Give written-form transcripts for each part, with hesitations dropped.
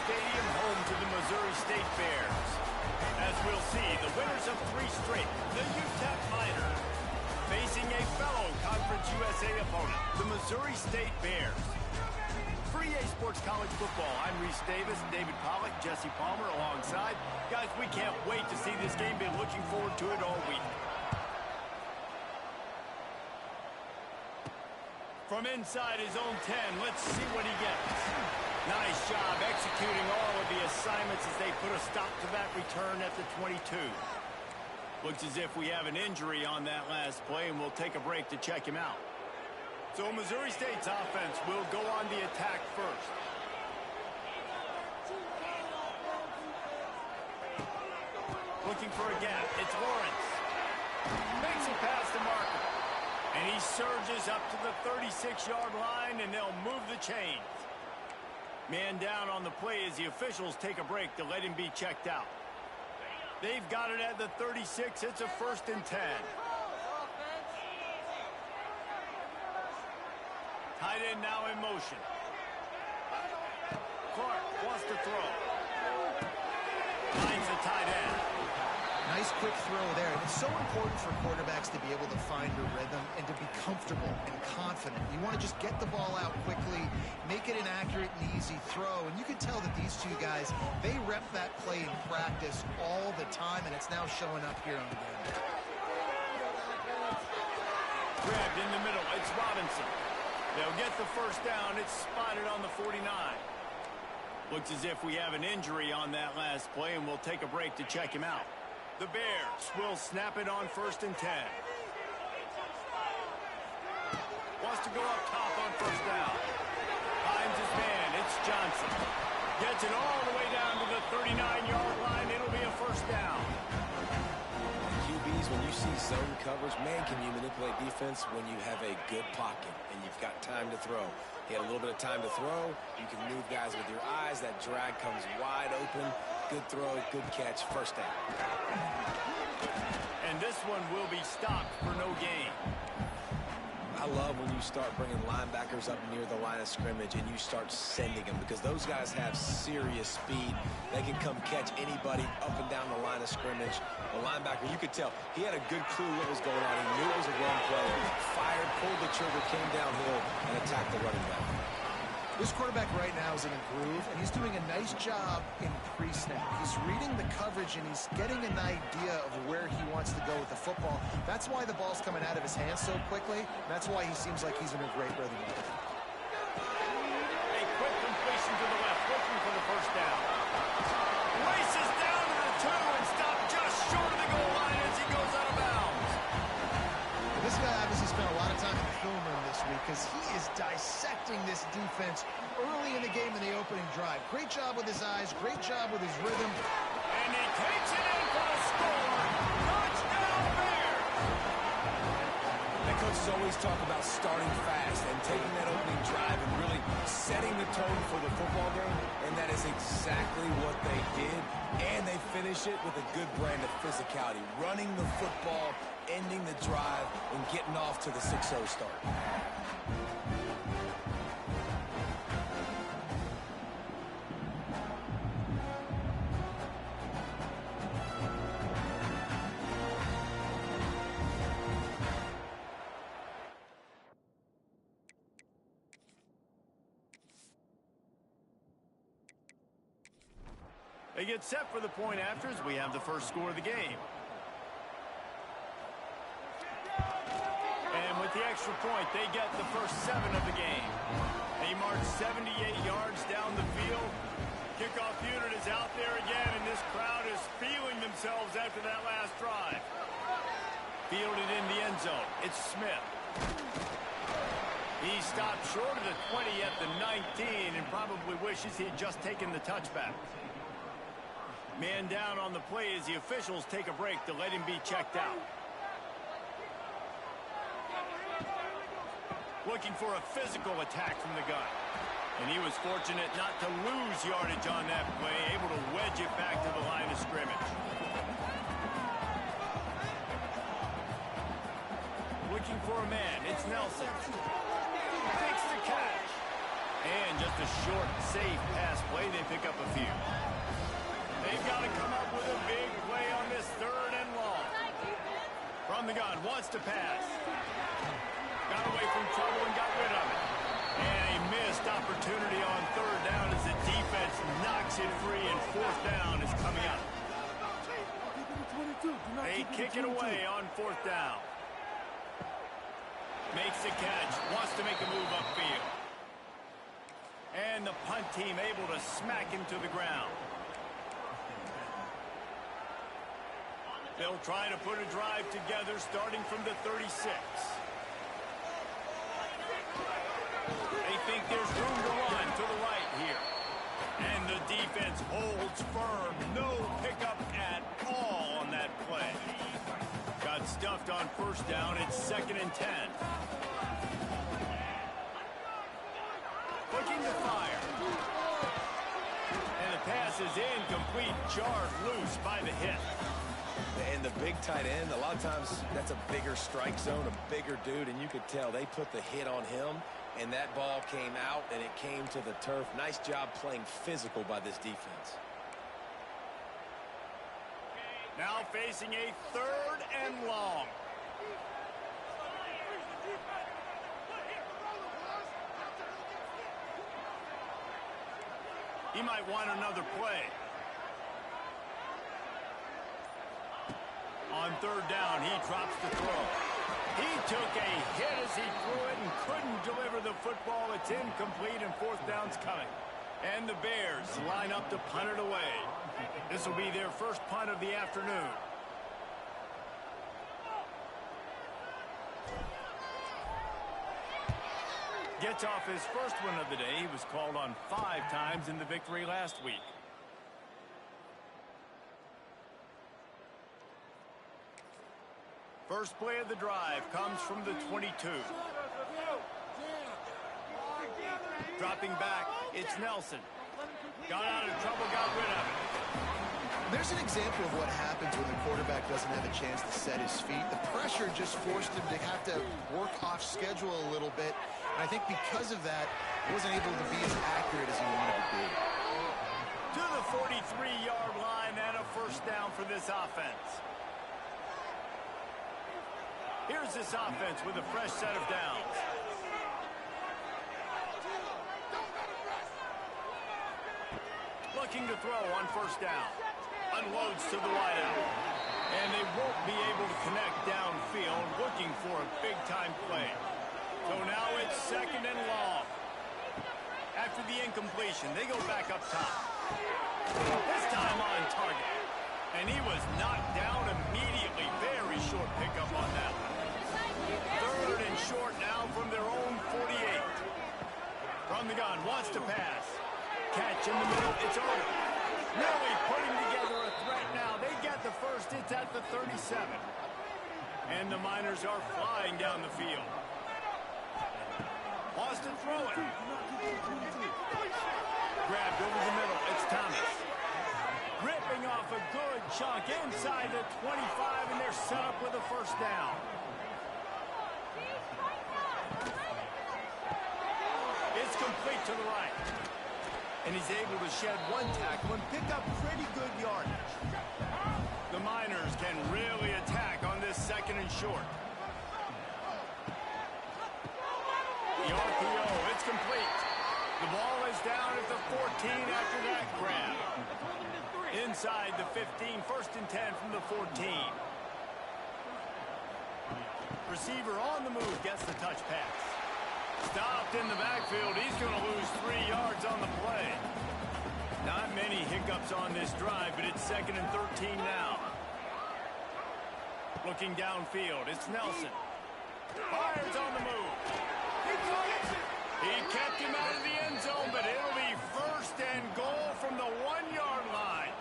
Stadium, home to the Missouri State Bears. As we'll see, the winners of 3 straight, the UTEP Miners, facing a fellow Conference USA opponent, the Missouri State Bears. For EA Sports College Football, I'm Reese Davis, David Pollack, Jesse Palmer alongside. Guys, we can't wait to see this game. Been looking forward to it all week. From inside his own 10, let's see what he gets. Nice job executing all of the assignments as they put a stop to that return at the 22. Looks as if we have an injury on that last play, and we'll take a break to check him out. So Missouri State's offense will go on the attack first. Looking for a gap. It's Lawrence. Makes it past the marker. And he surges up to the 36-yard line, and they'll move the chains. Man down on the play as the officials take a break to let him be checked out. They've got it at the 36. It's a 1st and 10. Tight end now in motion. Clark wants to throw. Finds the tight end. Nice quick throw there. And it's so important for quarterbacks to be able to find a rhythm and to be comfortable and confident. You want to just get the ball out quickly, make it an accurate and easy throw. And you can tell that these two guys, they rep that play in practice all the time, and it's now showing up here on the game. Grabbed in the middle. It's Robinson. They'll get the 1st down. It's spotted on the 49. Looks as if we have an injury on that last play, and we'll take a break to check him out. The Bears will snap it on 1st and 10. Wants to go up top on 1st down. Finds his man. It's Johnson. Gets it all the way down to the 39-yard line. It'll be a 1st down. QBs, when you see zone coverage, man, can you manipulate defense when you have a good pocket and you've got time to throw. He had a little bit of time to throw. You can move guys with your eyes. That drag comes wide open. Good throw, good catch, 1st down. And this one will be stopped for no gain. I love when you start bringing linebackers up near the line of scrimmage and you start sending them, because those guys have serious speed. They can come catch anybody up and down the line of scrimmage. The linebacker, you could tell, he had a good clue what was going on. He knew it was a run play. Fired, pulled the trigger, came downhill, and attacked the running back. This quarterback right now is in a groove, and he's doing a nice job in pre-snap. He's reading the coverage, and he's getting an idea of where he wants to go with the football. That's why the ball's coming out of his hands so quickly. That's why he seems like he's in a great rhythm. A quick completion to the left, looking for the 1st down. Races down to the 2 and stopped just short of the goal line as he goes out of bounds. This guy obviously spent a lot of time in the film room this week because he is dissecting this defense early in the game in the opening drive. Great job with his eyes, great job with his rhythm. And he takes it in for a score. Touchdown Bears! The coaches always talk about starting fast and taking that opening drive and really setting the tone for the football game, and that is exactly what they did. And they finish it with a good brand of physicality, running the football, ending the drive, and getting off to the 6-0 start. They get set for the point after as we have the 1st score of the game. And with the extra point, they get the first 7 of the game. They march 78 yards down the field. Kickoff unit is out there again, and this crowd is feeling themselves after that last drive. Fielded in the end zone. It's Smith. He stopped short of the 20 at the 19 and probably wishes he had just taken the touchback. Man down on the play as the officials take a break to let him be checked out. Looking for a physical attack from the gun. And he was fortunate not to lose yardage on that play, able to wedge it back to the line of scrimmage. Looking for a man. It's Nelson. Takes the catch. And just a short, safe pass play. They pick up a few. They've got to come up with a big play on this 3rd and long. From the gun, wants to pass. Got away from trouble and got rid of it. And a missed opportunity on 3rd down as the defense knocks it free, and 4th down is coming up. They kick it away on 4th down. Makes the catch, wants to make a move upfield. And the punt team able to smack him to the ground. They'll try to put a drive together starting from the 36. They think there's room to run to the right here. And the defense holds firm. No pickup at all on that play. Got stuffed on 1st down. It's 2nd and 10. Looking to fire. And the pass is incomplete. Jarred loose by the hit. And the big tight end, a lot of times that's a bigger strike zone, a bigger dude, and you could tell they put the hit on him, and that ball came out, and it came to the turf. Nice job playing physical by this defense. Now facing a 3rd and long. He might want another play. On 3rd down, he drops the throw. He took a hit as he threw it and couldn't deliver the football. It's incomplete, and 4th down's coming. And the Bears line up to punt it away. This will be their first punt of the afternoon. Gets off his first one of the day. He was called on 5 times in the victory last week. First play of the drive comes from the 22. Dropping back, it's Nelson. Got out of trouble, got rid of it. There's an example of what happens when the quarterback doesn't have a chance to set his feet. The pressure just forced him to have to work off schedule a little bit. And I think because of that, he wasn't able to be as accurate as he wanted to be. To the 43-yard line and a 1st down for this offense. Here's this offense with a fresh set of downs. Looking to throw on 1st down. Unloads to the wideout. And they won't be able to connect downfield, looking for a big-time play. So now it's 2nd and long. After the incompletion, they go back up top. This time on target. And he was knocked down immediately. Very short pickup on that one. 3rd and short now from their own 48. From the gun, wants to pass. Catch in the middle, it's over. Really putting together a threat now. They get the first, it's at the 37. And the Miners are flying down the field. Lost to throw it. Grabbed over the middle, it's Thomas. Ripping off a good chunk inside the 25, and they're set up with a 1st down. It's complete to the right. And he's able to shed 1 tackle and pick up pretty good yardage. The Miners can really attack on this 2nd and short. The RPO, it's complete. The ball is down at the 14 after that grab. Inside the 15, 1st and 10 from the 14. Receiver on the move, gets the touch pass. Stopped in the backfield. He's going to lose 3 yards on the play. Not many hiccups on this drive, but it's 2nd and 13 now. Looking downfield, it's Nelson. Fires on the move. He kept him out of the end zone, but it'll be 1st and goal from the 1-yard line.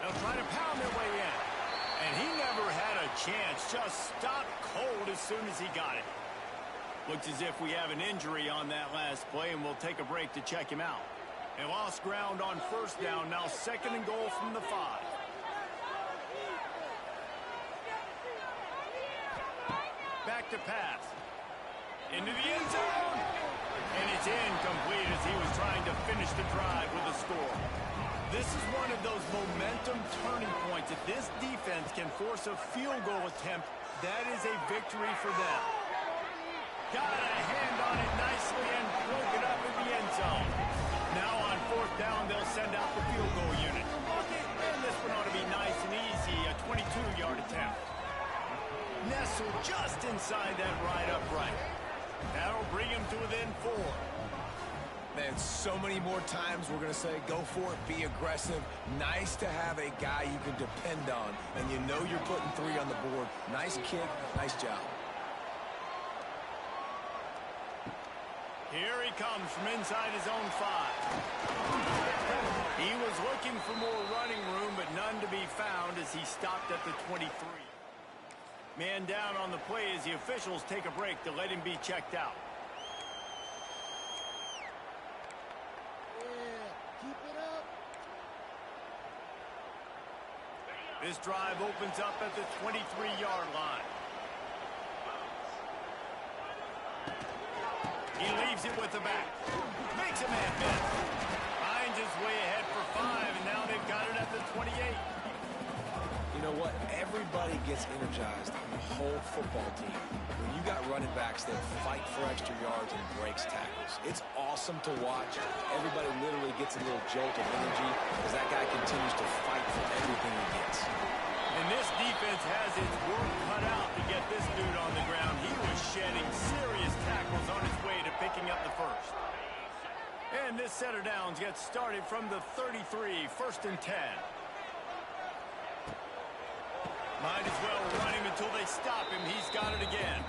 They'll try to pound their way in. And he never had a chance, just stopped cold as soon as he got it. Looks as if we have an injury on that last play, and we'll take a break to check him out. They lost ground on 1st down, now 2nd and goal from the 5. to pass. Into the end zone. And it's incomplete as he was trying to finish the drive with a score. This is one of those momentum turning points. If this defense can force a field goal attempt, that is a victory for them. Got a hand on it nicely and broke it up in the end zone. Now on fourth down, they'll send out the field goal unit. And this one ought to be nice and easy, a 22-yard attempt. Nestled just inside that right upright. That'll bring him to within 4. Man, so many more times we're going to say, go for it, be aggressive. Nice to have a guy you can depend on, and you know you're putting 3 on the board. Nice kick, nice job. Here he comes from inside his own 5. He was looking for more running room, but none to be found as he stopped at the 23. Man down on the play as the officials take a break to let him be checked out. Keep it up. This drive opens up at the 23-yard line. He leaves it with the back. Makes a man miss. Finds his way ahead for 5, and now they've got it at the 28. You know what? Everybody gets energized on the whole football team when you got running backs that fight for extra yards and breaks tackles. It's awesome to watch. Everybody literally gets a little jolt of energy as that guy continues to fight for everything he gets. And this defense has its work cut out to get this dude on the ground. He was shedding serious tackles on his way to picking up the first. And this set of downs gets started from the 33, 1st and 10. Might as well run him until they stop him. He's got it again.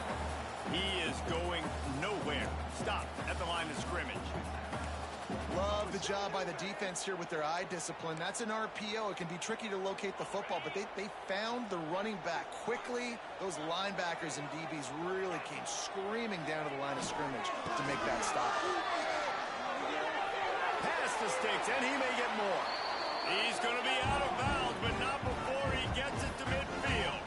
He is going nowhere. Stop at the line of scrimmage. Love the job by the defense here with their eye discipline. That's an RPO. It can be tricky to locate the football, but they found the running back quickly. Those linebackers and DBs really came screaming down to the line of scrimmage to make that stop. Pass the sticks, and he may get more. He's going to be out of bounds, but not before he gets it to midfield.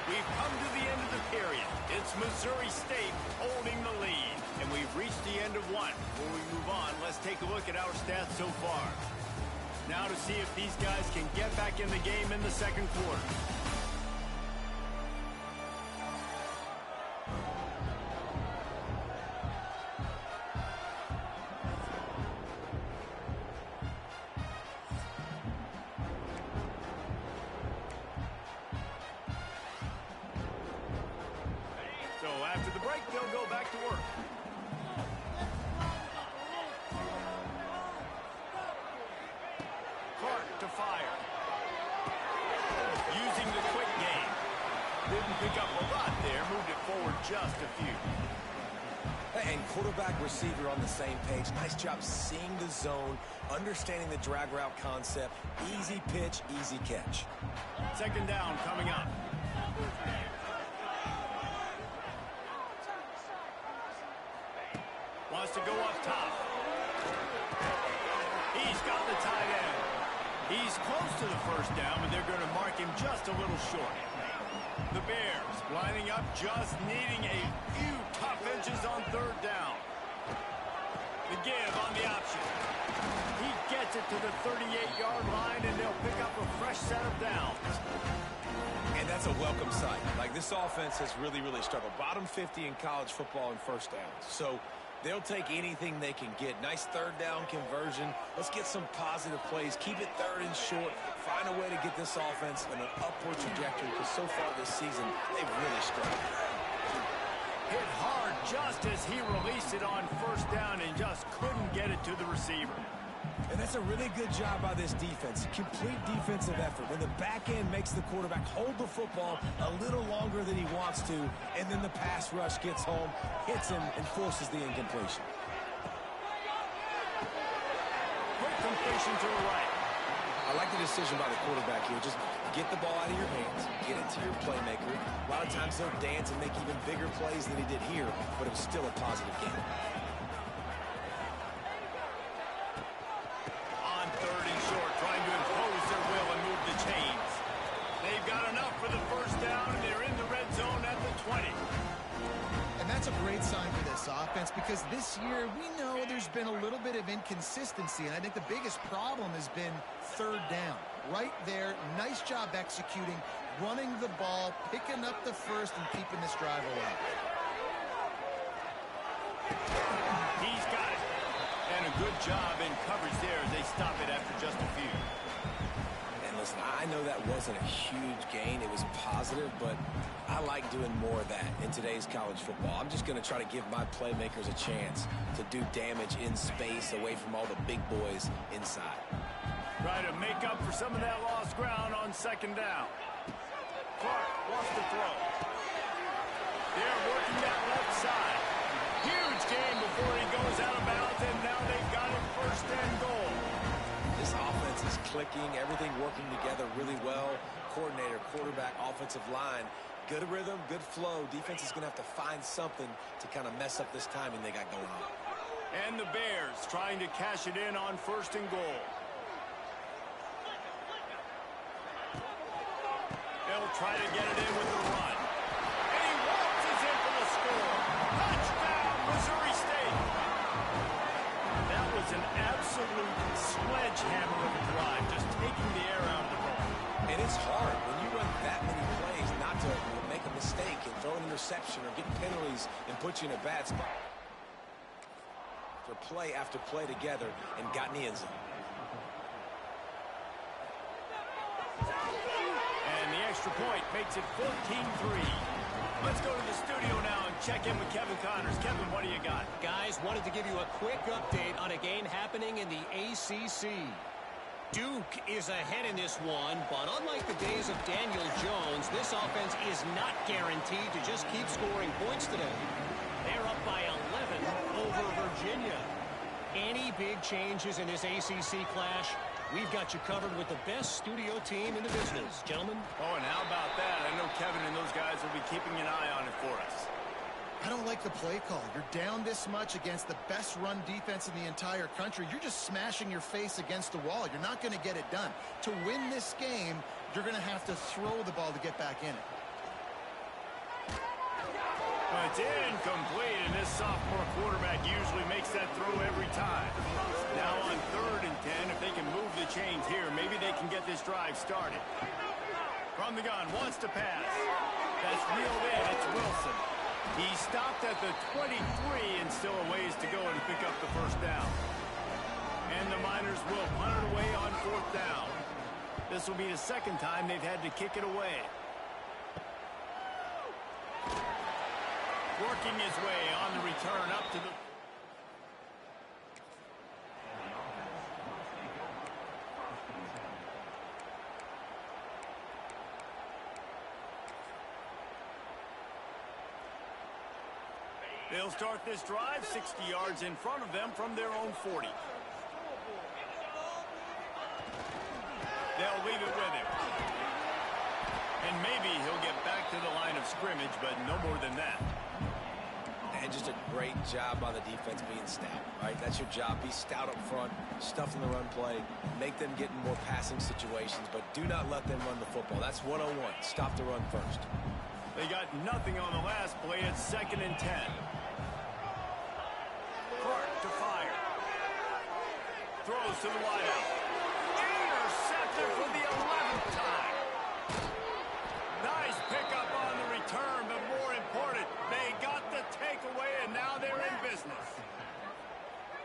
We've come to the end of the period. It's Missouri State holding the lead, and we've reached the end of one. Before we move on, let's take a look at our stats so far. Now to see if these guys can get back in the game in the second quarter. So after the break, they'll go back to work. Clark to fire. Using the quick game. Didn't pick up a lot there. Moved it forward just a few. And quarterback, receiver on the same page. Nice job seeing the zone, understanding the drag route concept. Easy pitch, easy catch. Second down coming up. Wants to go up top. He's got the tight end. He's close to the first down, but they're going to mark him just a little short. The Bears lining up, just needing a few tough inches on third down. The give on the option. He gets it to the 38-yard line, and they'll pick up a fresh set of downs. And that's a welcome sight. Like, this offense has really, really struggled. Bottom 50 in college football in first downs. So they'll take anything they can get. Nice third down conversion. Let's get some positive plays. Keep it third and short. Find a way to get this offense in an upward trajectory, because so far this season, they've really struggled. Hit hard just as he released it on first down and just couldn't get it to the receiver. And that's a really good job by this defense. Complete defensive effort. When the back end makes the quarterback hold the football a little longer than he wants to, and then the pass rush gets home, hits him, and forces the incompletion. Quick completion to the right. I like the decision by the quarterback here. Just get the ball out of your hands, get it to your playmaker. A lot of times he'll dance and make even bigger plays than he did here, but it was still a positive game. On third and short, trying to impose their will and move great sign for this offense because this year we know there's been a little bit of inconsistency, and I think the biggest problem has been third down. Right there, nice job executing, running the ball, picking up the first, and keeping this drive alive. He's got it. And a good job in coverage there as they stop it after just a few. And listen, I know that wasn't a huge gain. It was positive, but I like doing more of that in today's college football. I'm just going to try to give my playmakers a chance to do damage in space away from all the big boys inside. Try to make up for some of that lost ground on second down. Clark wants to throw. They're working that left side. Huge gain before he goes out of bounds, and now they've got him first and goal. This offense is clicking, everything working together really well. Coordinator, quarterback, offensive line, good rhythm, good flow. Defense is going to have to find something to kind of mess up this timing they got going on. And the Bears trying to cash it in on first and goal. They'll try to get it in with the run. And he waltzes in for the score. Touchdown, Missouri State. That was an absolute sledgehammer of a drive, just taking the air out of the ball. And it's hard when you run that many plays not to make a mistake and throw an interception or get penalties and put you in a bad spot. After play together and got in the end zone. And the extra point makes it 14-3. Let's go to the studio now and check in with Kevin Connors. Kevin, what do you got? Guys, wanted to give you a quick update on a game happening in the ACC. Duke is ahead in this one, but unlike the days of Daniel Jones, this offense is not guaranteed to just keep scoring points today. They're up by 11 over Virginia. Any big changes in this ACC clash, we've got you covered with the best studio team in the business, gentlemen. Oh, and how about that? I know Kevin and those guys will be keeping an eye on it for us. I don't like the play call. You're down this much against the best run defense in the entire country. You're just smashing your face against the wall. You're not going to get it done. To win this game, you're going to have to throw the ball to get back in it. It's incomplete, and this sophomore quarterback usually makes that throw every time. Now on 3rd and 10, if they can move the chains here, maybe they can get this drive started. From the gun, wants to pass. That's reeled in, it's Wilson. He stopped at the 23 and still a ways to go and pick up the first down. And the Miners will punt it away on 4th down. This will be the second time they've had to kick it away. Working his way on the return up to the... They'll start this drive 60 yards in front of them from their own 40. They'll leave it with him. And maybe he'll get back to the line of scrimmage, but no more than that. And just a great job by the defense being stout, right? That's your job. Be stout up front, stuff in the run play, make them get in more passing situations, but do not let them run the football. That's 101. Stop the run first. They got nothing on the last play. It's 2nd and 10. Clark to fire. Throws to the wideout. Intercepted for the 11th time. Nice pickup on the return, but more important, they got the takeaway, and now they're in business.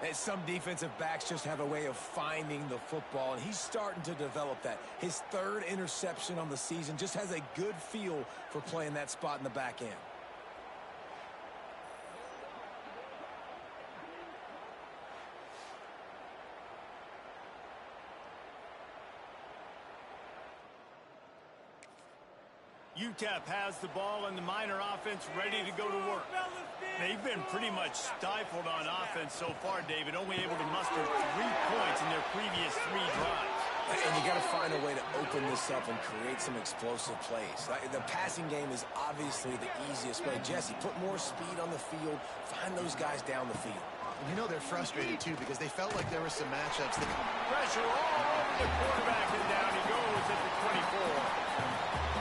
And some defensive backs just have a way of finding the football, and he's starting to develop that. His 3rd interception on the season, just has a good feel for playing that spot in the back end. UTEP has the ball and the Miner offense ready to go to work. They've been pretty much stifled on offense so far, David, only able to muster 3 points in their previous 3 drives. And you got to find a way to open this up and create some explosive plays. The passing game is obviously the easiest way. Jesse, put more speed on the field, find those guys down the field. And you know they're frustrated, too, because they felt like there were some matchups that... Pressure all over the quarterback, and down he goes at the 24.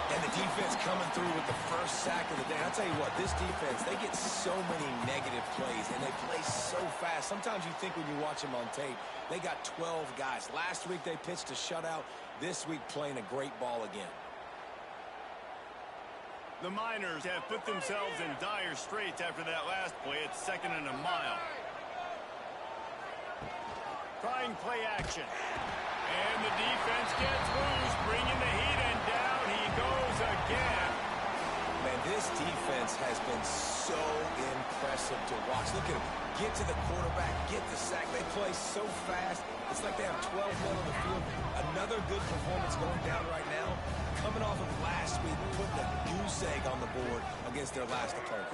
And the defense coming through with the first sack of the day. I'll tell you what, this defense, they get so many negative plays, and they play so fast. Sometimes you think when you watch them on tape, they got 12 guys. Last week they pitched a shutout. This week playing a great ball again. The Miners have put themselves in dire straits after that last play. It's 2nd and a mile. Trying play action. And the defense gets loose, bringing the heat, and down he goes again. Man, this defense has been so impressive to watch. Look at them. Get to the quarterback, get the sack. They play so fast. It's like they have 12 men on the field. Another good performance going down right now. Coming off of last week, putting a goose egg on the board against their last opponent.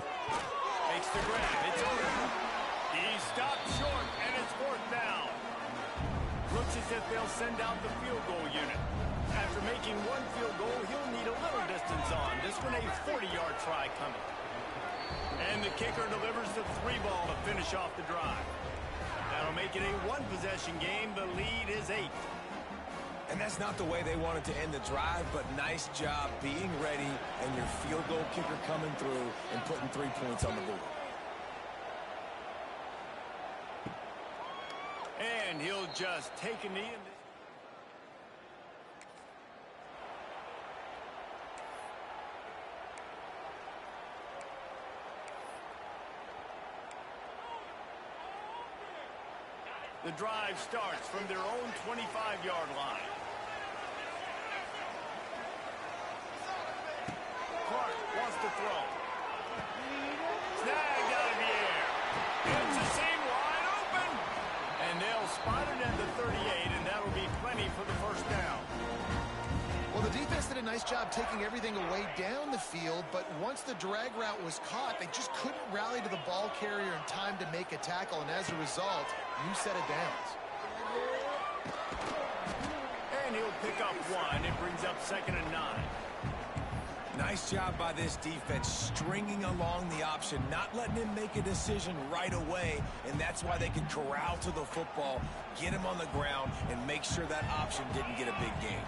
Makes the grab. It's over. He stopped short, and it's 4th down. Looks as if they'll send out the field goal unit. After making one field goal, he'll need a little distance on. This one a 40-yard try coming. And the kicker delivers the 3 ball to finish off the drive. That'll make it a 1-possession game. The lead is 8. And that's not the way they wanted to end the drive, but nice job being ready and your field goal kicker coming through and putting 3 points on the board. And he'll just take a knee in this. The drive starts from their own 25-yard line. Clark wants to throw. Snagged out of the air. It's a seam wide open. And they'll spot it at the 38, and that'll be plenty for the 1st down. Well, the defense did a nice job taking everything away down the field, but once the drag route was caught, they just couldn't rally to the ball carrier in time to make a tackle, and as a result, new set of downs. And he'll pick up 1. It brings up 2nd and 9. Nice job by this defense, stringing along the option, not letting him make a decision right away, and that's why they can corral to the football, get him on the ground, and make sure that option didn't get a big gain.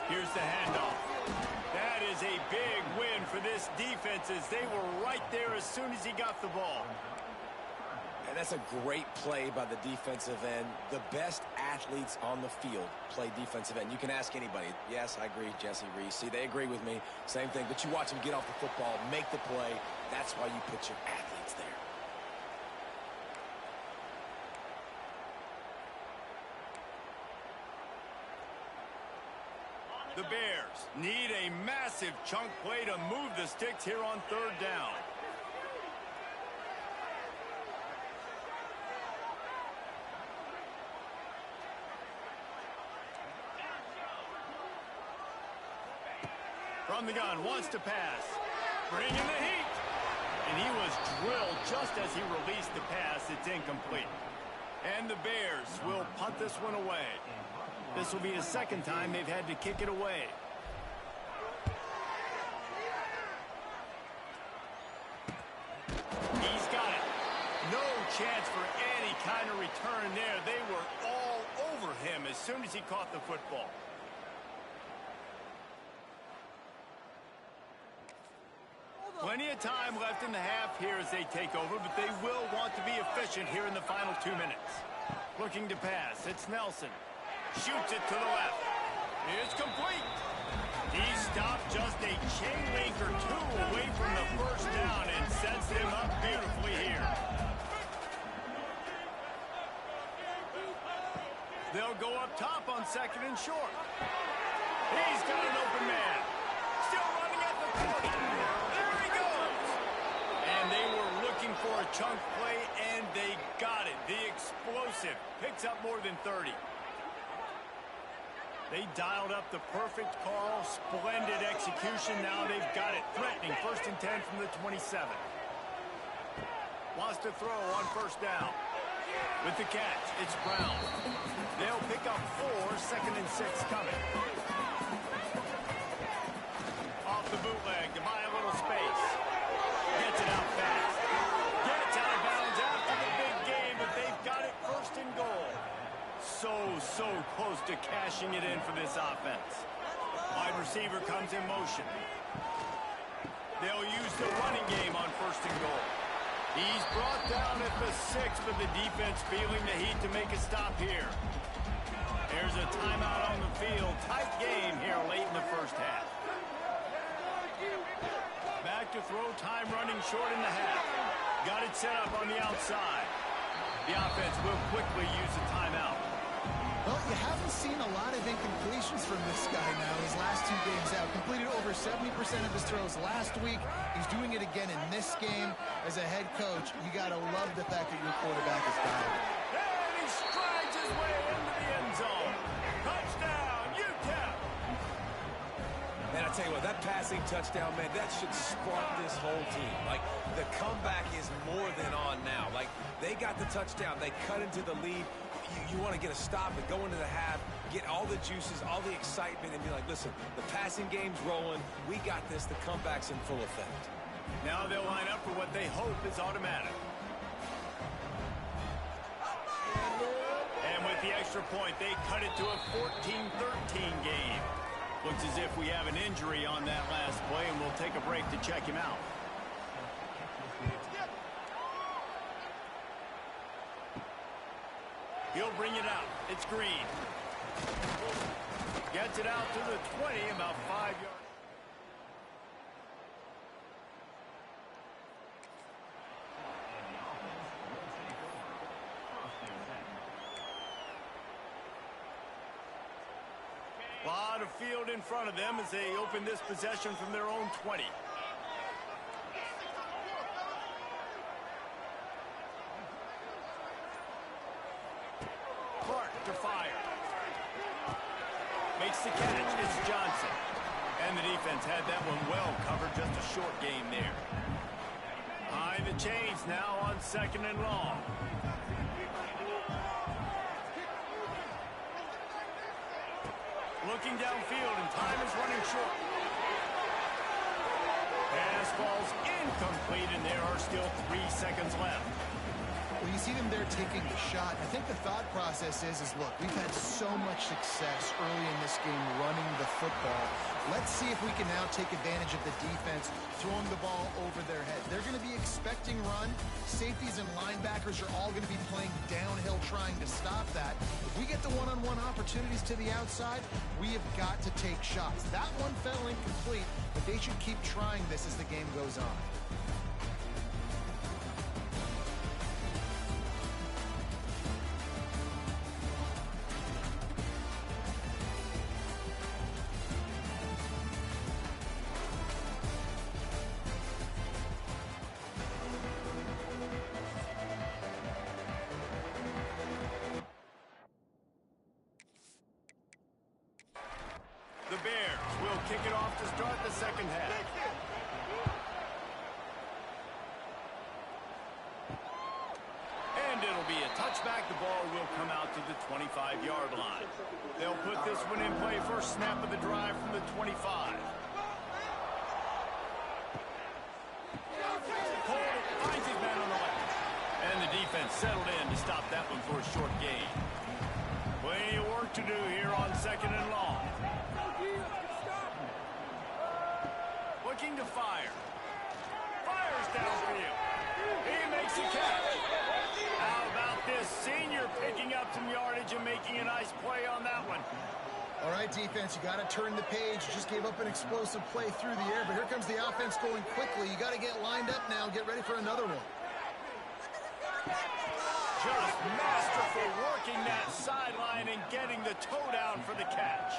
Here's the handoff. That is a big win for this defense as they were right there as soon as he got the ball. And that's a great play by the defensive end. The best athletes on the field play defensive end. You can ask anybody. Yes, I agree, Jesse Reese. See, they agree with me. Same thing. But you watch them get off the football, make the play. That's why you put your athletes there. The Bears need a massive chunk play to move the sticks here on 3rd down. From the gun, wants to pass. Bringing the heat. And he was drilled just as he released the pass. It's incomplete. And the Bears will punt this one away. This will be the 2nd time they've had to kick it away. He's got it. No chance for any kind of return there. They were all over him as soon as he caught the football. Plenty of time left in the half here as they take over, but they will want to be efficient here in the final 2 minutes. Looking to pass. It's Nelson. Shoots it to the left. It's complete. He stopped just a chain link or 2 away from the 1st down and sets them up beautifully here. They'll go up top on 2nd and short. He's got an open man. Still running at the 40. There he goes. And they were looking for a chunk play, and they got it. The explosive picks up more than 30. They dialed up the perfect call. Splendid execution. Now they've got it. Threatening 1st and 10 from the 27. Wants to throw on 1st down. With the catch, it's Brown. They'll pick up 4, 2nd and 6 coming. Off the bootleg to buy a little space. Gets it out fast. Gets out of bounds after the big game, but they've got it 1st and goal. So close to cashing it in for this offense. Wide receiver comes in motion. They'll use the running game on 1st and goal. He's brought down at the 6, but the defense feeling the heat to make a stop here. There's a timeout on the field. Tight game here late in the 1st half. Back to throw, time running short in the half. Got it set up on the outside. The offense will quickly use a timeout. Well, you haven't seen a lot of incompletions from this guy now his last 2 games out. Completed over 70% of his throws last week. He's doing it again in this game. As a head coach, you got to love the fact that your quarterback is diving. And he strides his way into the end zone. Touchdown, UTEP! Man, I tell you what, that passing touchdown, man, that should spark this whole team. Like, the comeback is more than on now. Like, they got the touchdown. They cut into the lead. You want to get a stop and go into the half, get all the juices, all the excitement, and be like, listen, the passing game's rolling. We got this. The comeback's in full effect. Now they'll line up for what they hope is automatic. And with the extra point, they cut it to a 14-13 game. Looks as if we have an injury on that last play, and we'll take a break to check him out. He'll bring it out. It's Green. Gets it out to the 20, about 5 yards. A lot of field in front of them as they open this possession from their own 20. To fire. Makes the catch. It's Johnson. And the defense had that one well covered. Just a short game there. High the chains now on 2nd and long. Looking downfield, and time is running short. Pass ball's incomplete, and there are still 3 seconds left. When you see them there taking the shot, I think the thought process is look, we've had so much success early in this game running the football. Let's see if we can now take advantage of the defense throwing the ball over their head. They're going to be expecting run. Safeties and linebackers are all going to be playing downhill trying to stop that. If we get the one-on-one opportunities to the outside, we have got to take shots. That one fell incomplete, but they should keep trying this as the game goes on. The Bears will kick it off to start the 2nd half. And it'll be a touchback. The ball will come out to the 25-yard line. They'll put this one in play. First snap of the drive from the 25. Cole finds his man on the left. And the defense settled in to stop that one for a short gain. Plenty of work to do here on 2nd and long. Looking to fire. Fires downfield. He makes a catch. How about this senior picking up some yardage and making a nice play on that one? All right, defense, you got to turn the page. You just gave up an explosive play through the air, but here comes the offense going quickly. You got to get lined up now. Get ready for another one. Just masterful working that sideline and getting the toe down for the catch.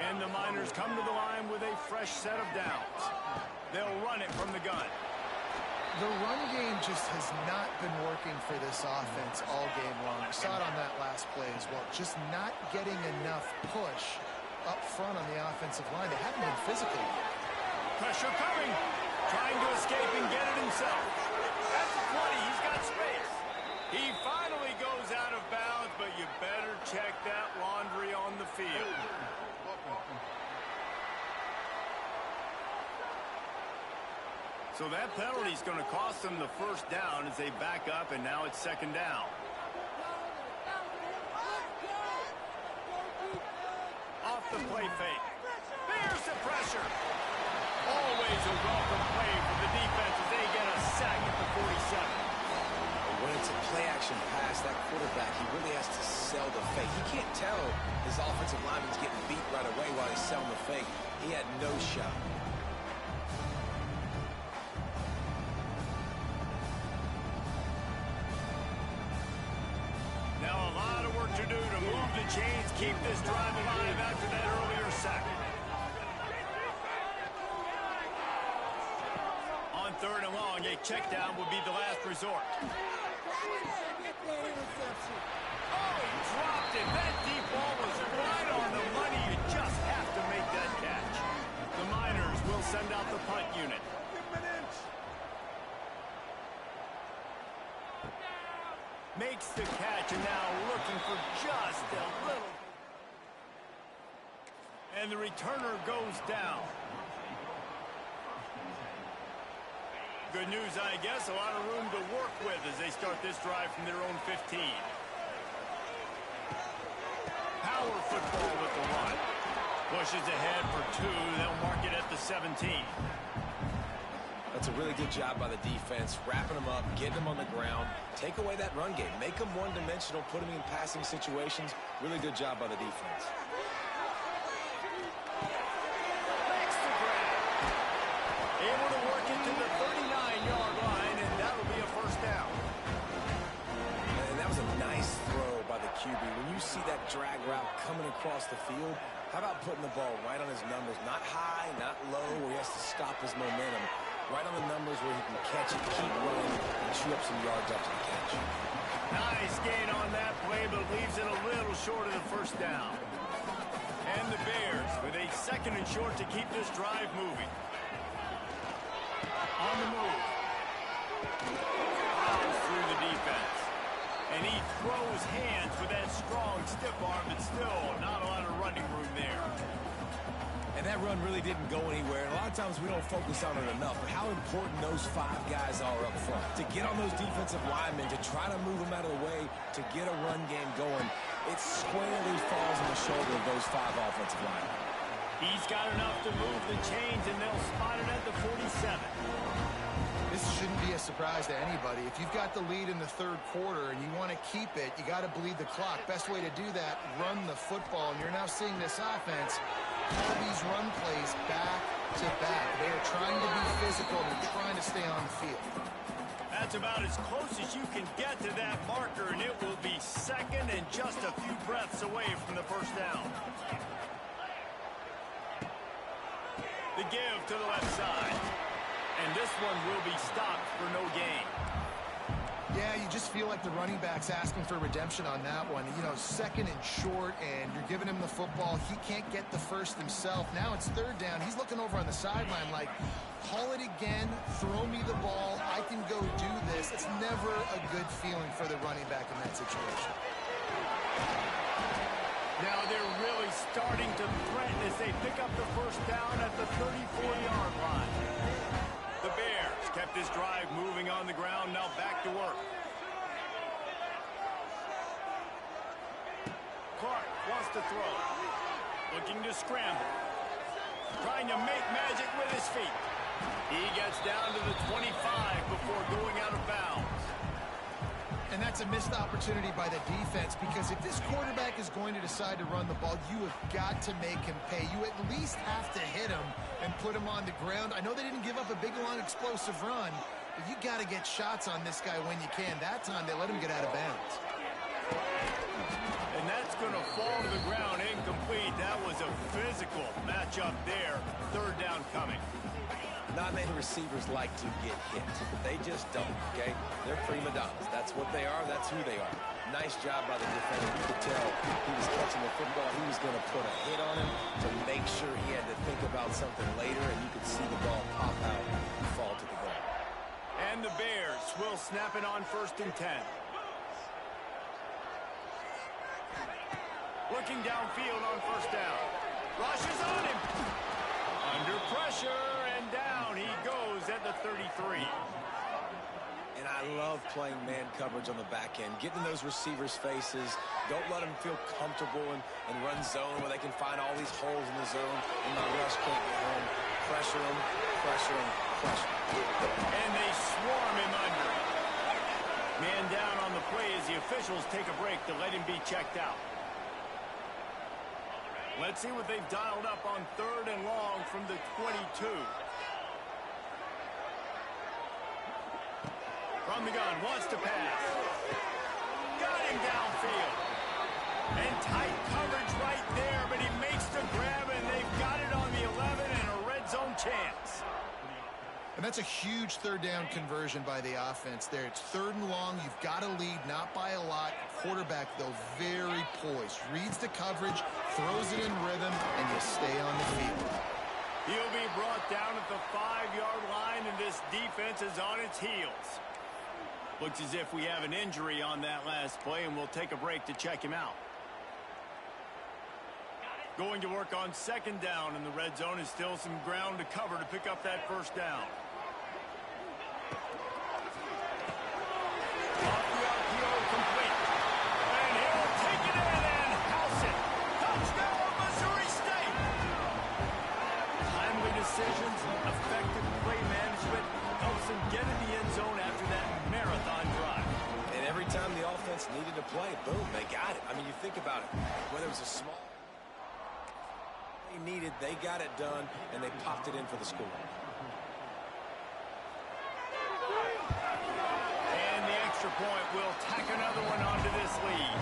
And the Miners come to the line with a fresh set of downs. They'll run it from the gun. The run game just has not been working for this offense all game long. We saw it on that last play as well. Just not getting enough push up front on the offensive line. They haven't been physical. Pressure coming. Trying to escape and get it himself. At the 20, he's got space. He finally goes out of bounds, but you better check that laundry on the field. So that penalty is going to cost them the first down as they back up, and now it's 2nd down. Off the play fake. There pressure. Always a welcome play for the defense as they get a sack at the 47. When it's a play-action pass, that quarterback, he really has to sell the fake. He can't tell his offensive lineman's getting beat right away while he's selling the fake. He had no shot. Now a lot of work to do to move the chains, keep this drive alive after that earlier sack. On 3rd and long, a check down would be the last resort. Oh, he dropped it. That deep ball was right on the money. You just have to make that catch. The Miners will send out the punt unit. Makes the catch and now looking for just a little. And the returner goes down. Good news, I guess. A lot of room to work with as they start this drive from their own 15. Power football with the run. Pushes ahead for 2. They'll mark it at the 17. That's a really good job by the defense, wrapping them up, getting them on the ground. Take away that run game. Make them one-dimensional, put them in passing situations. Really good job by the defense. Makes the grab. Able to work it to the 39-yard line, and that'll be a first down. And that was a nice throw by the QB. When you see that drag route coming across the field, how about putting the ball right on his numbers? Not high, not low, where he has to stop his momentum. Right on the numbers where he can catch it, keep running, and chew up some yards after the catch. Nice gain on that play, but leaves it a little short of the first down. And the Bears with a 2nd and short to keep this drive moving. On the move. Fouls through the defense. And he throws hands with that strong, stiff arm, but still not a lot of running room there. And that run really didn't go anywhere. And a lot of times we don't focus on it enough, but how important those 5 guys are up front. To get on those defensive linemen, to try to move them out of the way, to get a run game going, it squarely falls on the shoulder of those 5 offensive linemen. He's got enough to move the chains, and they'll spot it at the 47. This shouldn't be a surprise to anybody. If you've got the lead in the 3rd quarter and you want to keep it, you got to bleed the clock. Best way to do that, run the football. And you're now seeing this offense all these run plays back to back. They are trying to be physical and trying to stay on the field. That's about as close as you can get to that marker, and it will be 2nd and just a few breaths away from the first down. The give to the left side. And this one will be stopped for no gain. Yeah, you just feel like the running back's asking for redemption on that one. You know, 2nd and short, and you're giving him the football. He can't get the first himself. Now it's 3rd down. He's looking over on the sideline like, call it again, throw me the ball, I can go do this. It's never a good feeling for the running back in that situation. Now they're really starting to threaten as they pick up the first down at the 34-yard line. The Bears kept this drive moving on the ground, now back to work. Clark wants to throw. Looking to scramble. Trying to make magic with his feet. He gets down to the 25 before going out of bounds. And that's a missed opportunity by the defense, because if this quarterback is going to decide to run the ball, you have got to make him pay. You at least have to hit him and put him on the ground. I know they didn't give up a big, long, explosive run, but you got to get shots on this guy when you can. That time, they let him get out of bounds. And that's going to fall to the ground incomplete. That was a physical matchup there. 3rd down coming. Not many receivers like to get hit. They just don't, okay? They're prima donnas. That's what they are. That's who they are. Nice job by the defender. You could tell he was catching the football. He was going to put a hit on him to make sure he had to think about something later, and you could see the ball pop out and fall to the ground. And the Bears will snap it on 1st and 10. Looking downfield on 1st down. Rushes on him. Under pressure, and down he goes at the 33. And And I love playing man coverage on the back end, getting in those receivers' faces. Don't let them feel comfortable and run zone where they can find all these holes in the zone and my rush can't get home. Pressure them, pressure them, pressure them. And they swarm him under. Man down on the play as the officials take a break to let him be checked out. Let's see what they've dialed up on 3rd and long from the 22. From the gun, wants to pass. Got him downfield. And tight coverage right there, but he makes the grab, and they've got it on the 11 and a red zone chance. And that's a huge 3rd down conversion by the offense there. It's 3rd and long. You've got to lead, not by a lot. Quarterback, though, very poised. Reads the coverage, throws it in rhythm, and you stay on the field. He'll be brought down at the 5-yard line, and this defense is on its heels. Looks as if we have an injury on that last play, and we'll take a break to check him out. Going to work on 2nd down, and the red zone is still some ground to cover to pick up that 1st down. Off the RPO, complete. And he'll take it in and house it. Touchdown, Missouri State! Timely decisions, effective play management helps them get in the end zone after that marathon drive. And every time the offense needed to play, boom, they got it. I mean, you think about it. Whether it was a small they needed, they got it done, and they popped it in for the score. And the extra point will tack another one onto this lead.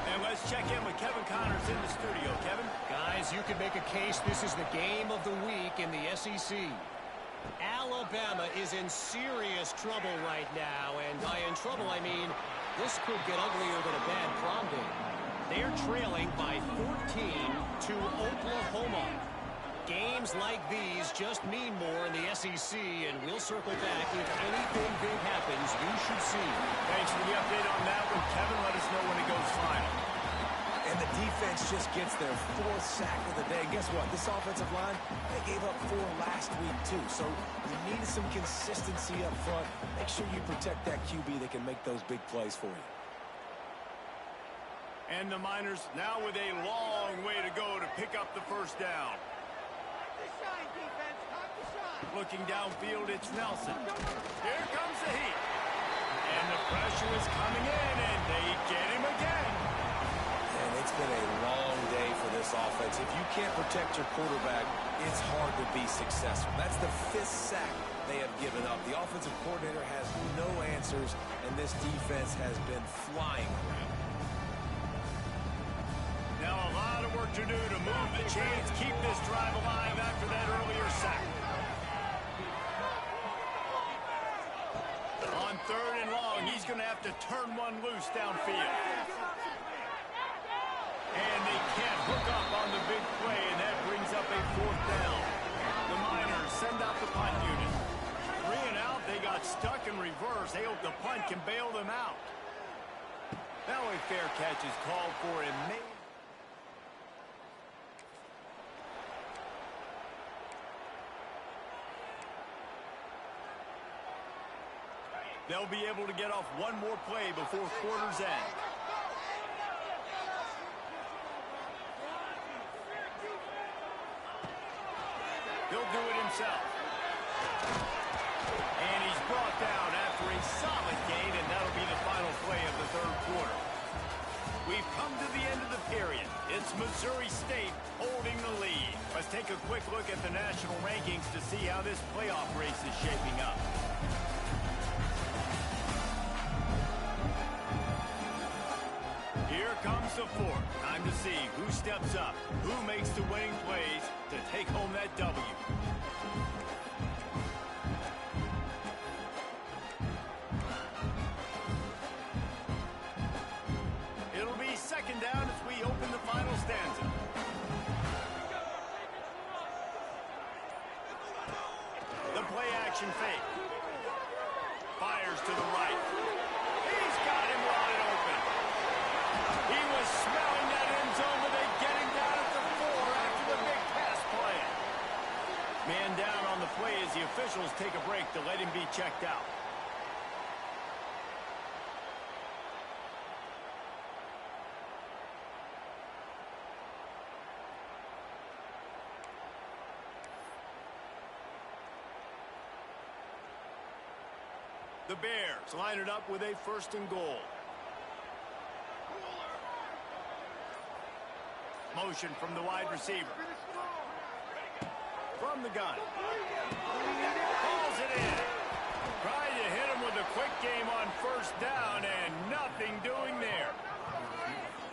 And let's check in with Kevin Connors in the studio. Kevin? Guys, you could make a case this is the game of the week in the SEC. Alabama is in serious trouble right now, and by in trouble, I mean this could get uglier than a bad prom date. They're trailing by 14 to Oklahoma. Games like these just mean more in the SEC, and we'll circle back. If anything big happens, you should see. Thanks for the update on that one, Kevin. Let us know when it goes final. And the defense just gets their 4th sack of the day. And guess what? This offensive line, they gave up 4 last week, too. So you need some consistency up front. Make sure you protect that QB that can make those big plays for you. And the Miners now with a long way to go to pick up the 1st down. Looking downfield, it's Nelson. Here comes the heat. And the pressure is coming in, and they get him again. And it's been a long day for this offense. If you can't protect your quarterback, it's hard to be successful. That's the 5th sack they have given up. The offensive coordinator has no answers, and this defense has been flying around. Now a lot of work to do to move the chains, keep this drive alive after that earlier sack. On 3rd and long, he's going to have to turn one loose downfield. And they can't hook up on the big play, and that brings up a 4th down. The Miners send out the punt unit. 3 and out, they got stuck in reverse. They hope the punt can bail them out. Now a fair catch is called for and made. They'll be able to get off one more play before quarter's end. He'll do it himself. And he's brought down after a solid gain, and that'll be the final play of the 3rd quarter. We've come to the end of the period. It's Missouri State holding the lead. Let's take a quick look at the national rankings to see how this playoff race is shaping up. Here comes the 4th. Time to see who steps up, who makes the winning plays to take home that W. It'll be 2nd down as we open the final stanza. The play action fake. Fires to the right. He's got him wide open. He was smelling that end zone, but they get him down at the 4 after the big pass play. Man down on the play as the officials take a break to let him be checked out. The Bears line it up with a 1st and goal. Motion from the wide receiver. From the gun. Calls it in. Trying to hit him with a quick game on 1st down and nothing doing there.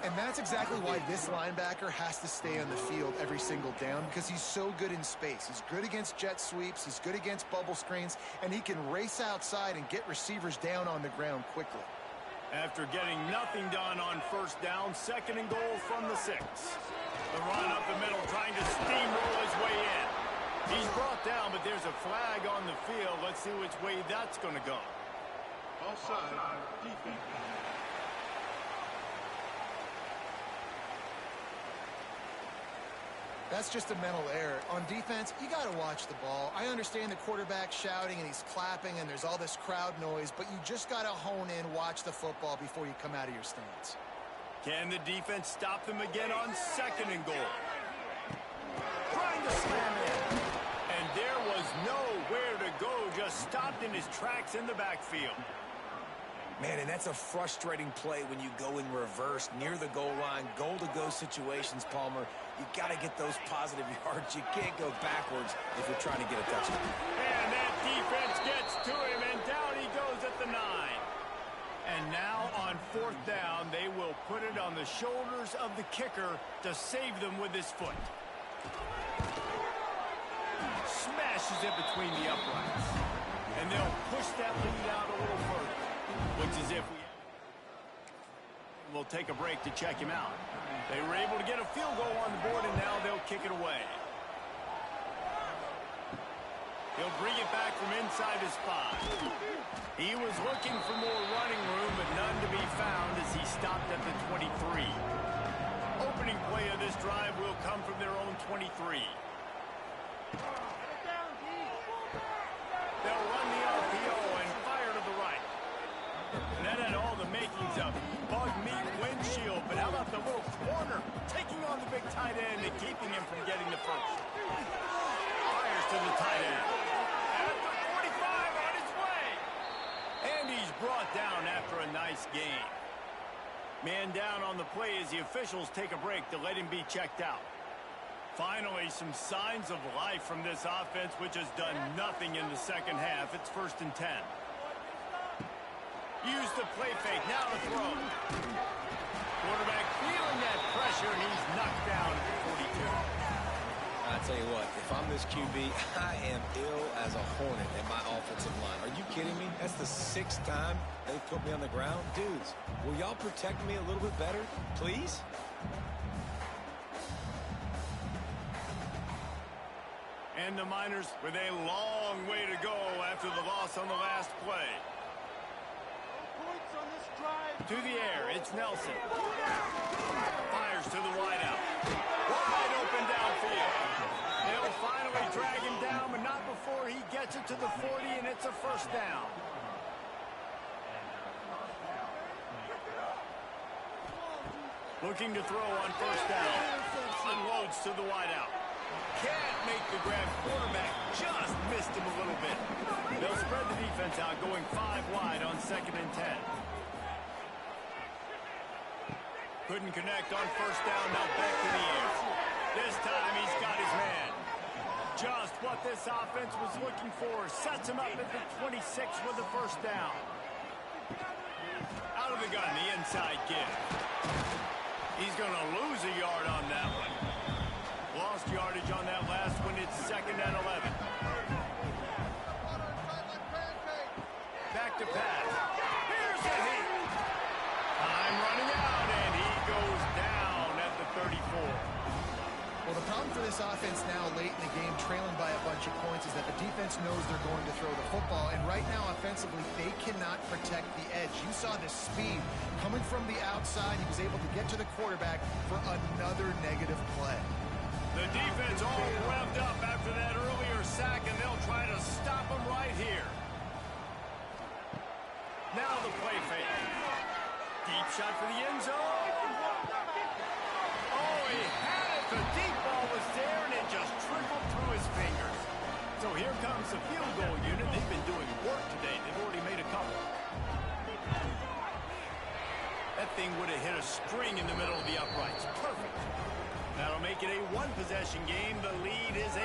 And that's exactly why this linebacker has to stay on the field every single down, because he's so good in space. He's good against jet sweeps, he's good against bubble screens, and he can race outside and get receivers down on the ground quickly. After getting nothing done on 1st down, 2nd and goal from the 6. The run up the middle, trying to steamroll his way in. He's brought down, but there's a flag on the field. Let's see which way that's going to go. Offside, defense. That's just a mental error. On defense, you got to watch the ball. I understand the quarterback shouting and he's clapping and there's all this crowd noise, but you just got to hone in, watch the football before you come out of your stance. Can the defense stop them again on 2nd and goal? Trying to slam in. And there was nowhere to go, just stopped in his tracks in the backfield. Man, and that's a frustrating play when you go in reverse near the goal line, goal-to-go situations, Palmer. You got to get those positive yards. You can't go backwards if you're trying to get a touchdown. And that defense gets to him, and down he goes at the 9. And now on 4th down, they will put it on the shoulders of the kicker to save them with his foot. Smashes it between the uprights. And they'll push that lead out a little further. Looks as if we'll take a break to check him out. They were able to get a field goal on the board, and now they'll kick it away. He'll bring it back from inside his spot. He was looking for more running room, but none to be found as he stopped at the 23. Opening play of this drive will come from their own 23. They'll run the RPO and fire to the right. And that had all the makings of bug meat windshield, but how about the little corner taking on the big tight end and keeping him from getting the first? Fires to the tight end. At the 45 on his way. And he's brought down after a nice gain. Man down on the play as the officials take a break to let him be checked out. Finally, some signs of life from this offense, which has done nothing in the 2nd half. It's 1st and 10. Use the play fake, now the throw. Quarterback feeling that pressure, and he's knocked down at the 42. I tell you what, if I'm this QB, I am ill as a hornet in my offensive line. Are you kidding me? That's the 6th time they've put me on the ground. Dudes, will y'all protect me a little bit better, please? And the Miners with a long way to go after the loss on the last play. To the air, it's Nelson. Fires to the wideout. Wide open downfield. They'll finally drag him down, but not before he gets it to the 40, and it's a 1st down. Looking to throw on 1st down. Unloads to the wideout. Can't make the grab. Quarterback just missed him a little bit. They'll spread the defense out, going 5 wide on 2nd and 10. Couldn't connect on 1st down, now back to the air. This time he's got his man. Just what this offense was looking for. Sets him up at the 26 with the 1st down. Out of the gun, the inside give. He's going to lose a yard on that one. Lost yardage on that last one. It's 2nd and 11. Back to pass. Here's a hit. Time running out, and he goes down at the 34. Well, the problem for this offense now late in the game, trailing by a bunch of points, is that the defense knows they're going to throw the football. And right now, offensively, they cannot protect the edge. You saw the speed coming from the outside. He was able to get to the quarterback for another negative play. The defense all revved up after that earlier sack, and they'll try to stop him right here. Now the play fake. Deep shot for the end zone. Oh, he had it. The deep ball was there, and it just trickled through his fingers. So here comes comes the field goal unit, they've been doing work today. They've already made a couple. That thing would have hit a string in the middle of the uprights. Perfect. That'll make it a one-possession game. The lead is 8.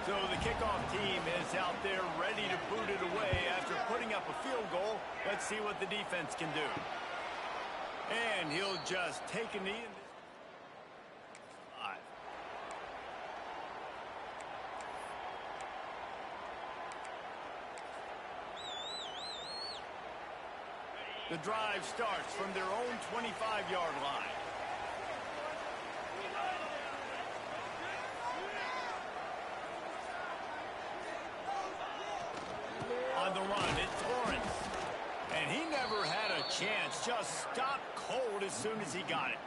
So the kickoff team is out there ready to boot it away after putting up a field goal. Let's see what the defense can do. And he'll just take a knee. The drive starts from their own 25-yard line. On the run, it's Lawrence. And he never had a chance. Just stopped cold as soon as he got it.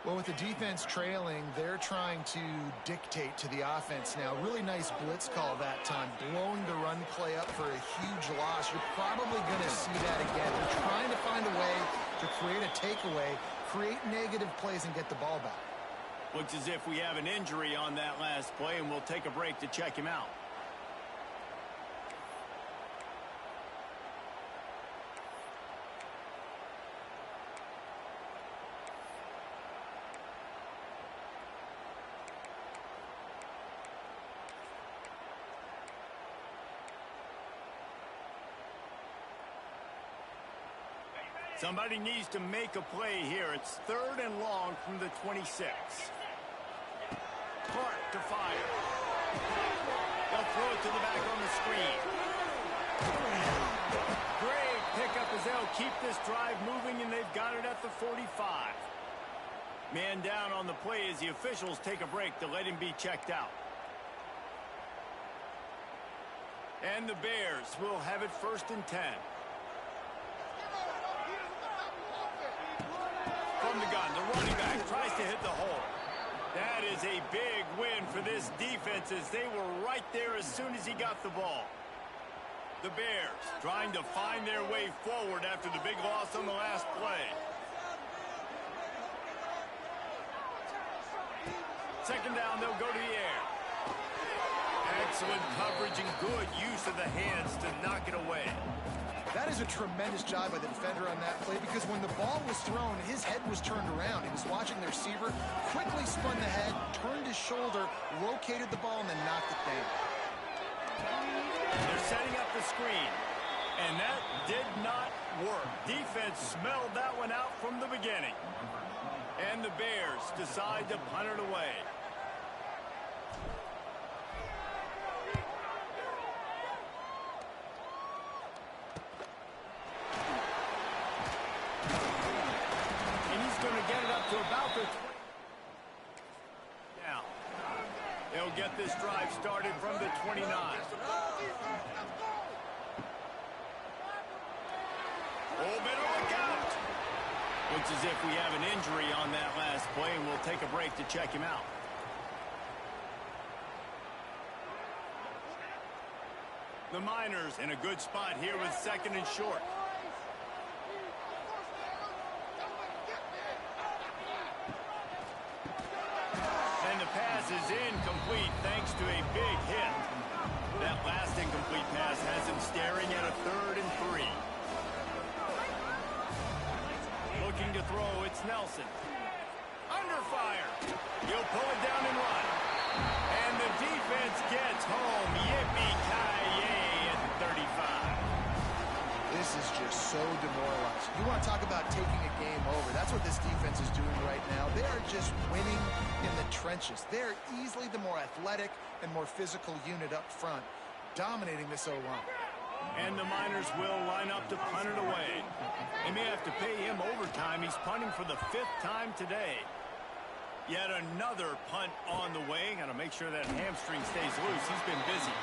Well, with the defense trailing, they're trying to dictate to the offense now. Really nice blitz call that time, blowing the run play up for a huge loss. You're probably going to see that again. They're trying to find a way to create a takeaway, create negative plays, and get the ball back. Looks as if we have an injury on that last play, and we'll take a break to check him out. Somebody needs to make a play here. It's 3rd and long from the 26. Clark to fire. They'll throw it to the back on the screen. Great pickup as they'll keep this drive moving, and they've got it at the 45. Man down on the play as the officials take a break to let him be checked out. And the Bears will have it 1st and 10. From the gun, the running back tries to hit the hole. That is a big win for this defense as they were right there as soon as he got the ball. The Bears trying to find their way forward after the big loss on the last play. 2nd down, they'll go to the air. Excellent coverage and good use of the hands to knock it away. That is a tremendous job by the defender on that play because when the ball was thrown, his head was turned around. He was watching the receiver, quickly spun the head, turned his shoulder, located the ball, and then knocked it down. They're setting up the screen, and that did not work. Defense smelled that one out from the beginning. And the Bears decide to punt it away. About the 20. Now, they'll get this drive started from the 29. Oh, better look out. Looks as if we have an injury on that last play, and we'll take a break to check him out. The Miners in a good spot here with 2nd and short. Is incomplete thanks to a big hit. That last incomplete pass has him staring at a 3rd and 3. Looking to throw, it's Nelson. Under fire. He'll pull it down and run. And the defense gets home. Yippee-ki-yay at the 35. This is just so demoralizing. You want to talk about taking a game over. That's what this defense is doing right now. They are just winning in the trenches. They're easily the more athletic and more physical unit up front, dominating this O-line. And the Miners will line up to punt it away. They may have to pay him overtime. He's punting for the 5th time today. Yet another punt on the way. Got to make sure that hamstring stays loose. He's been busy.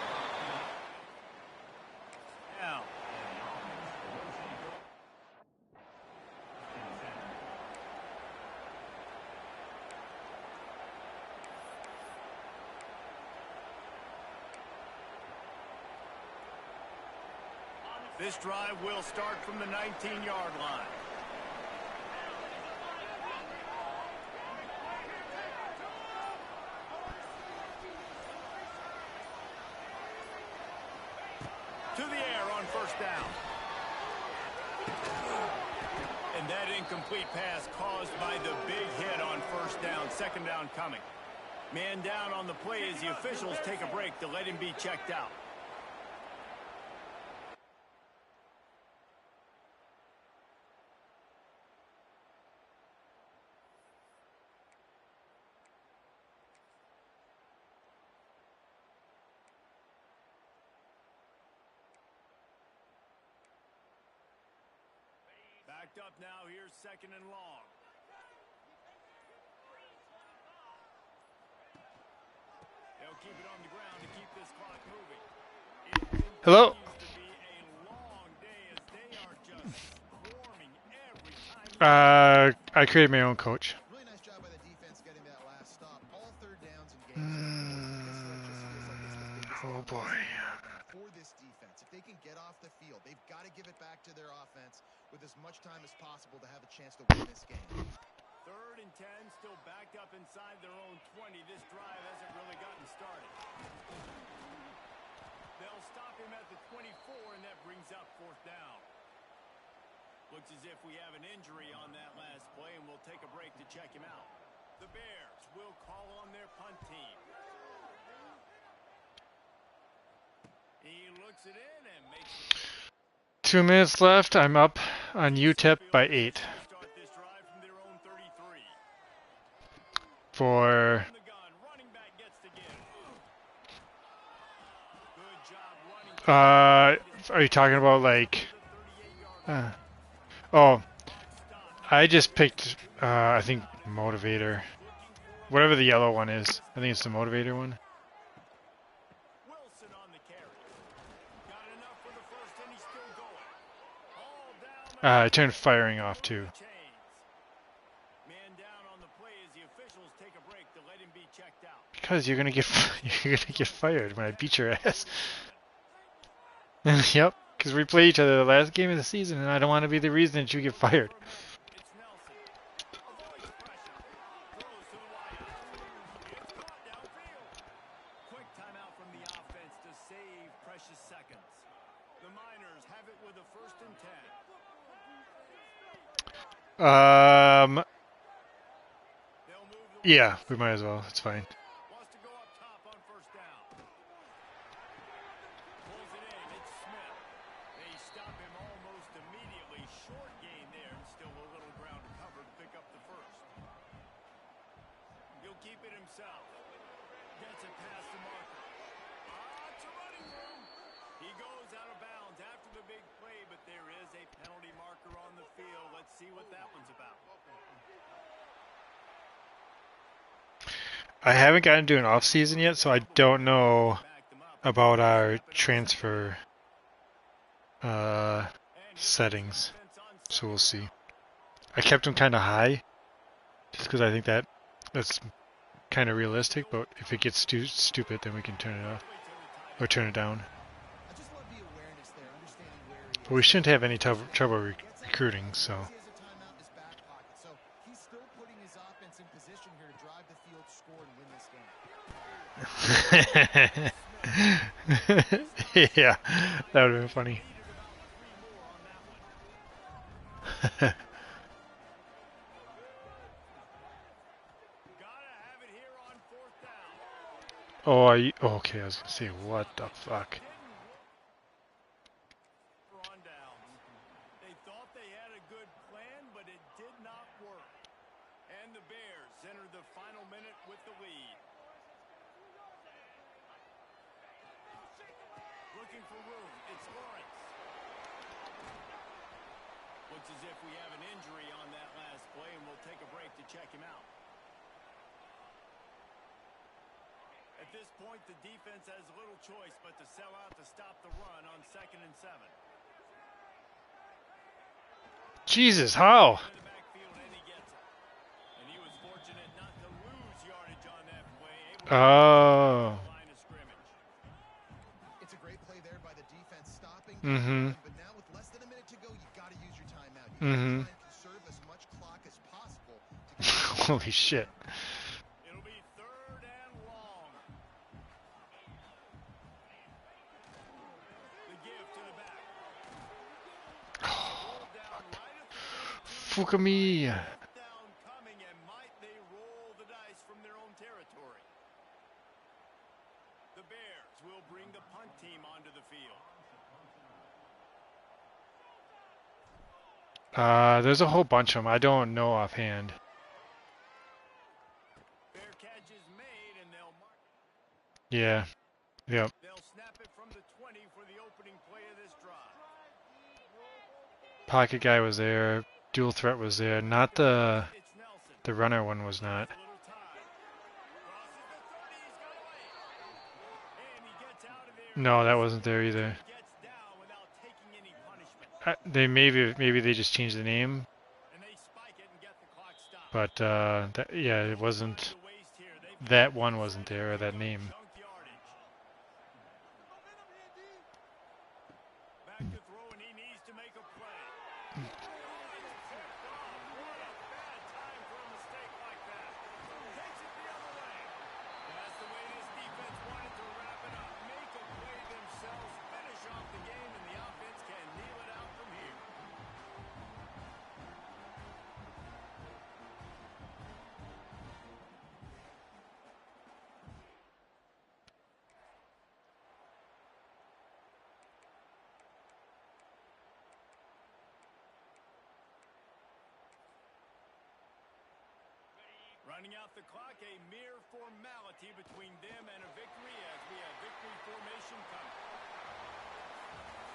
Now. This drive will start from the 19-yard line. down. And that incomplete pass caused by the big hit on first down. Second down coming. Man down on the play as the officials take a break to let him be checked out. Backed up now. Here's second and long. They'll keep it on the ground to keep this clock moving. Hello. It continues to be a long day as they are just swarming every time. I created my own coach. Really nice job by the defense getting that last stop. All third downs and games. Oh boy. For this defense, if they can get off the field, they've got to give it back to their offense with as much time as possible to have a chance to win this game. 3rd and 10, still backed up inside their own 20. This drive hasn't really gotten started. They'll stop him at the 24, and that brings up 4th down. Looks as if we have an injury on that last play, and we'll take a break to check him out. The Bears will call on their punt team. He looks it in and makes it. 2 minutes left. I'm up on UTEP by 8. Start this drive from their own 33. For The gun, running back gets to give. Good job running. are you talking about like oh, I just picked I think motivator. Whatever the yellow one is. I think it's the motivator one. Wilson on the carry. Got enough for the first, and he's still going. All down I turned firing off too. the chains. Man down on the play as the officials take a break to let him be checked out. Because you're gonna get fired when I beat your ass. Yep, because we played each other the last game of the season, and I don't want to be the reason that you get fired. It's Nelson. Avoids pressure. Throws to the wideout. It's caught downfield. Quick timeout from the offense to save precious seconds. The Miners have it with a 1st and 10. They'll move the Yeah, we might as well. It's fine. Wants to go up top on 1st down. Pulls it in. It's Smith. They stop him almost immediately. Short gain there and still a little ground to cover to pick up the 1st. He'll keep it himself. Gets it past the marker. It's a running room. He goes out of bounds after the big play, but there is a penalty marker on the field. Let's see what that one's about. I haven't gotten to an off season yet, so I don't know about our transfer settings. So we'll see. I kept them kind of high, just because I think that's kind of realistic. But if it gets stupid, then we can turn it off or turn it down. I just love the awareness there, understanding where he But we shouldn't have any trouble recruiting. So has a timeout in his back pocket. So he's still putting his offense in position here to drive the field, score, and win this game. yeah, that would have been funny. Gotta have it here on 4th down. Oh, are you, okay. I was gonna say, what the fuck? On downs. They thought they had a good plan, but it did not work. And the Bears enter the final minute with the lead. Looking for room. It's Lawrence. Looks as if we have an injury on that last play, and we'll take a break to check him out. At this point, the defense has little choice but to sell out to stop the run on 2nd and 7. Jesus, how? In the backfield, and he gets it. And he was fortunate not to lose yardage on that play. Able to Oh. the line of scrimmage. It's a great play there by the defense, stopping. Mm-hmm. But now with less than a minute to go, you got to use your timeout. You Mm-hmm. got to try and conserve as much clock as possible. To Holy shit. It'll be 3rd and long. The give to the back. Fukami. Down coming, and might they roll the dice from their own territory. The Bears will bring the punt team onto the field. There's a whole bunch of them. I don't know offhand. Fair catch is made, and they'll mark. Yeah. Yep. They'll snap it from the 20 for the opening play of this drive. Pocket guy was there. Dual threat was there. Not the It's Nelson. runner one was not. A little time. Crosses the 30, he's got away. And he gets out of there. No, that wasn't there either. Gets down without taking any punishment. They maybe they just changed the name, And they spike it and get the clock stopped. but yeah, it wasn't. To waste here. They've That one wasn't there, or that name. chunk yardage. Back to throw, and he needs to make a play. It's tipped off. What a bad time for a mistake like that. Takes it the other way. That's the way this defense wanted to wrap it up. Make a play themselves, finish off the game, and the offense can kneel it out from here. Running out the clock, a mere formality between them and a victory as we have victory formation coming.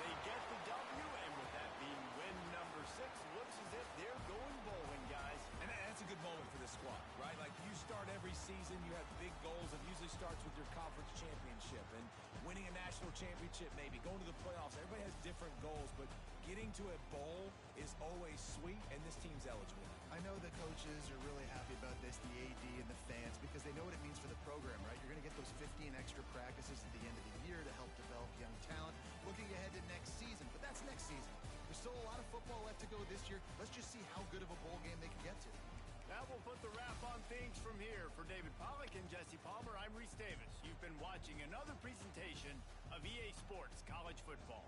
They get the W, and with that being win number 6, looks as if they're going bowling, guys. And that's a good moment for this squad, right? Like, you start every season, you have big goals. It usually starts with your conference championship and winning a national championship, maybe going to the playoffs. Everybody has different goals, but getting to a bowl is always sweet, and this team's eligible. I know the coaches are really happy about this, the AD and the fans, because they know what it means for the program, right? You're going to get those 15 extra practices at the end of the year to help develop young talent. Looking ahead to next season, but that's next season. There's still a lot of football left to go this year. Let's just see how good of a bowl game they can get to. That will put the wrap on things from here. For David Pollack and Jesse Palmer, I'm Reese Davis. You've been watching another presentation of EA Sports College Football.